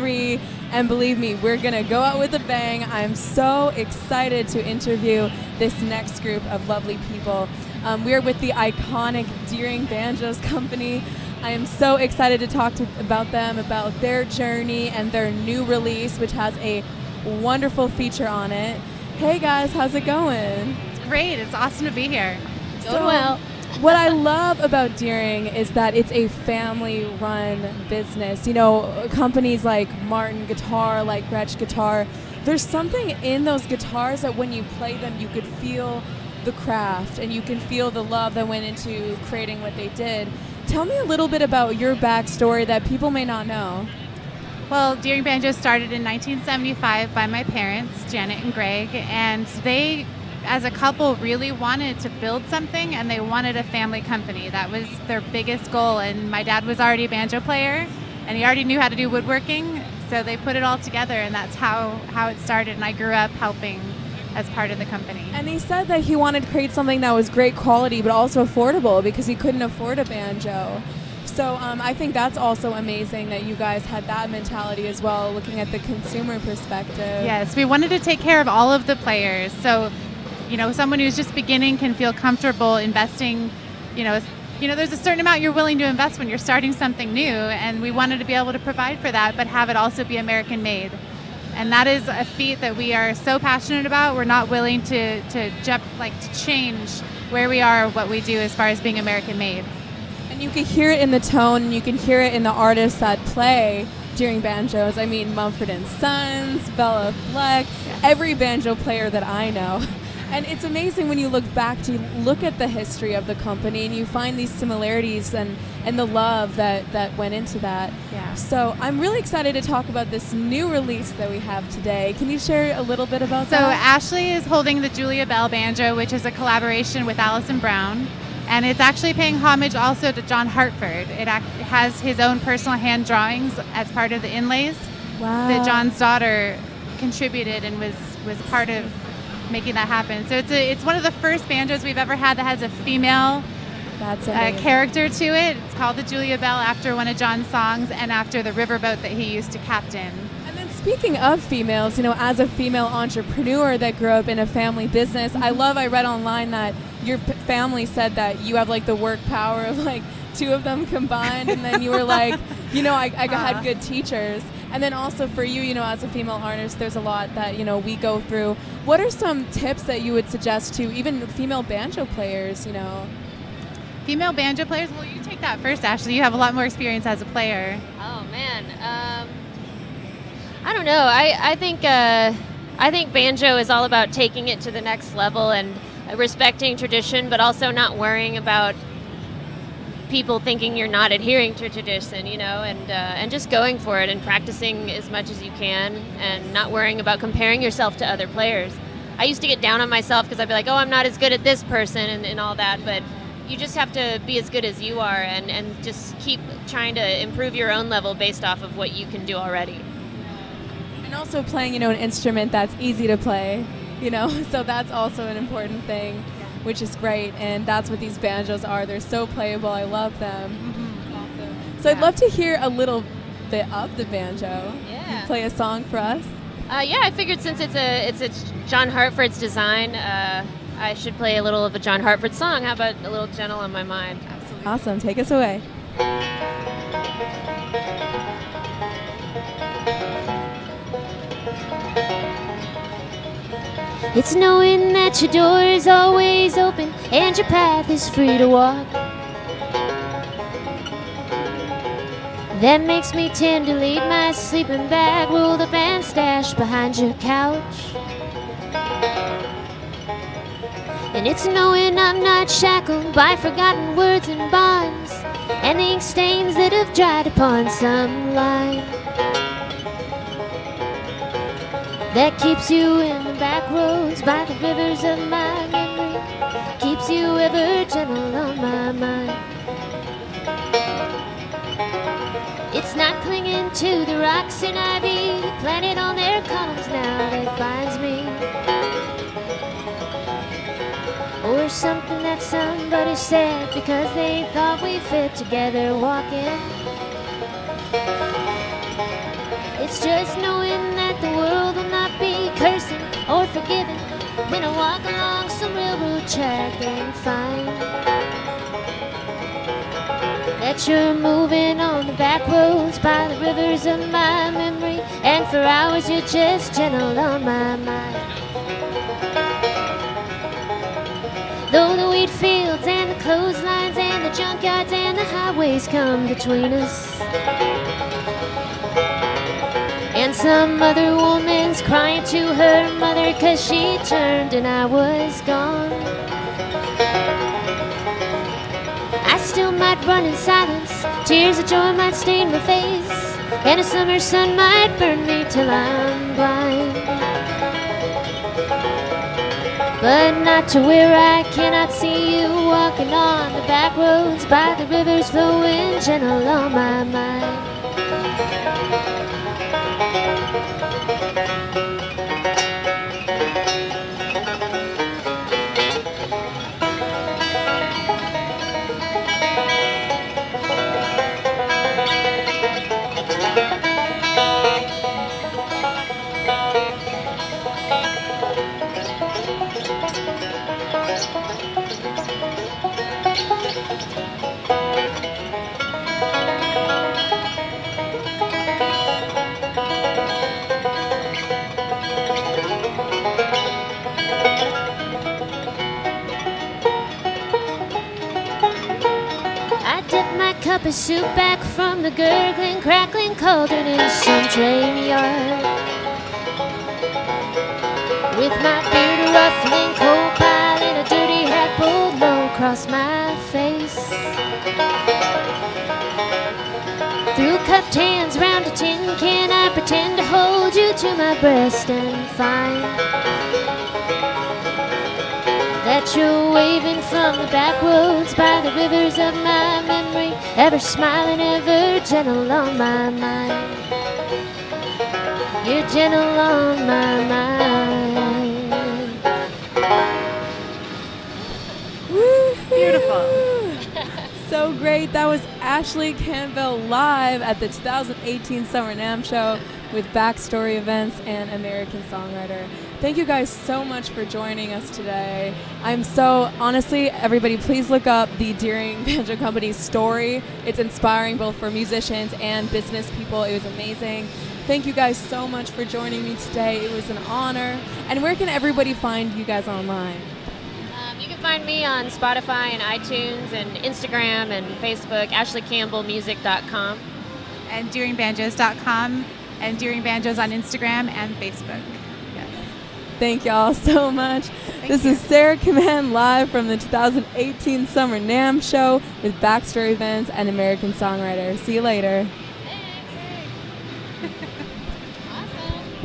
3, and believe me, we're going to go out with a bang. I'm so excited to interview this next group of lovely people. We're with the iconic Deering Banjos Company. I am so excited to talk about them, about their journey and their new release, which has a wonderful feature on it. Hey guys, how's it going? It's great. It's awesome to be here. Going well. What I love about Deering is that it's a family-run business. You know, companies like Martin Guitar, like Gretsch Guitar, there's something in those guitars that when you play them, you could feel the craft and you can feel the love that went into creating what they did. Tell me a little bit about your backstory that people may not know. Well, Deering Banjos started in 1975 by my parents, Janet and Greg, and they, as a couple, really wanted to build something, and they wanted a family company. That was their biggest goal, and my dad was already a banjo player, and he already knew how to do woodworking, so they put it all together, and that's how it started, and I grew up helping as part of the company. And he said that he wanted to create something that was great quality but also affordable because he couldn't afford a banjo. So I think that's also amazing that you guys had that mentality as well, looking at the consumer perspective. Yes, we wanted to take care of all of the players. So, you know, someone who's just beginning can feel comfortable investing, you know, there's a certain amount you're willing to invest when you're starting something new, and we wanted to be able to provide for that, but have it also be American made. And that is a feat that we are so passionate about. We're not willing to change where we are, what we do as far as being American made. And you can hear it in the tone, and you can hear it in the artists that play Deering Banjos. I mean, Mumford & Sons, Bella Fleck, every banjo player that I know. And it's amazing when you look back to look at the history of the company and you find these similarities and the love that went into that. Yeah. So I'm really excited to talk about this new release that we have today. Can you share a little bit about So that? Ashley is holding the Julia Bell banjo, which is a collaboration with Allison Brown. And it's actually paying homage also to John Hartford. It has his own personal hand drawings as part of the inlays that John's daughter contributed and was part of making that happen. So it's one of the first banjos we've ever had that has a female character to it. It's called the Julia Bell after one of John's songs and after the riverboat that he used to captain. And then speaking of females, you know, as a female entrepreneur that grew up in a family business, I read online that your family said that you have like the work power of like 2 of them combined, and then you were like, you know, I had good teachers. And then also for you, you know, as a female artist, there's a lot that, you know, we go through. What are some tips that you would suggest to even female banjo players, you know? Female banjo players? Well, you take that first, Ashley. You have a lot more experience as a player. Oh man, I don't know. I think banjo is all about taking it to the next level and respecting tradition, but also not worrying about people thinking you're not adhering to tradition, you know, and just going for it and practicing as much as you can and not worrying about comparing yourself to other players. I used to get down on myself because I'd be like, oh, I'm not as good at this person and all that, but you just have to be as good as you are and just keep trying to improve your own level based off of what you can do already. And also playing, you know, an instrument that's easy to play, you know, so that's also an important thing. Which is great, and that's what these banjos are. They're so playable. I love them. Mm-hmm. Awesome. So I'd love to hear a little bit of the banjo. Yeah. You play a song for us? Yeah, I figured since it's John Hartford's design, I should play a little of a John Hartford song. How about a little Gentle on My Mind? Absolutely. Awesome. Take us away. It's knowing that your door is always open and your path is free to walk. That makes me tend to leave my sleeping bag rolled up and stashed behind your couch. And it's knowing I'm not shackled by forgotten words and bonds and the ink stains that have dried upon some line. That keeps you in the back roads by the rivers of my memory, keeps you ever gentle on my mind. It's not clinging to the rocks and ivy planted on their columns now that binds me, or something that somebody said because they thought we fit together walking. It's just knowing that the world will not be cursing or forgiving when I walk along some railroad track and find that you're moving on the back roads by the rivers of my memory, and for hours you're just gentle on my mind. Though the wheat fields and the clotheslines and the junkyards and the highways come between us, and some other woman's crying to her mother 'cause she turned and I was gone, I still might run in silence, tears of joy might stain my face, and a summer sun might burn me till I'm blind, but not to where I cannot see you walking on the back roads by the rivers flowing gentle on my mind. Cup of soup back from the gurgling, crackling cauldron in some train yard, with my beard a ruffling coal pile and a dirty hat pulled low across my face. Through cupped hands round a tin can, I pretend to hold you to my breast and find that you're waving from the back roads by the rivers of my memory, ever smiling, ever gentle on my mind. You're gentle on my mind. Beautiful. So great. That was Ashley Campbell live at the 2018 Summer NAMM Show with Backstory Events and American Songwriter. Thank you guys so much for joining us today. I'm so, honestly, everybody please look up the Deering Banjo Company's story. It's inspiring both for musicians and business people. It was amazing. Thank you guys so much for joining me today. It was an honor. And where can everybody find you guys online? You can find me on Spotify and iTunes and Instagram and Facebook, ashleycampbellmusic.com. And DeeringBanjos.com, and Deering Banjos on Instagram and Facebook. Thank y'all so much. This is Sarah Command live from the 2018 Summer NAMM Show with Backstory Events and American Songwriter. See you later. Hey.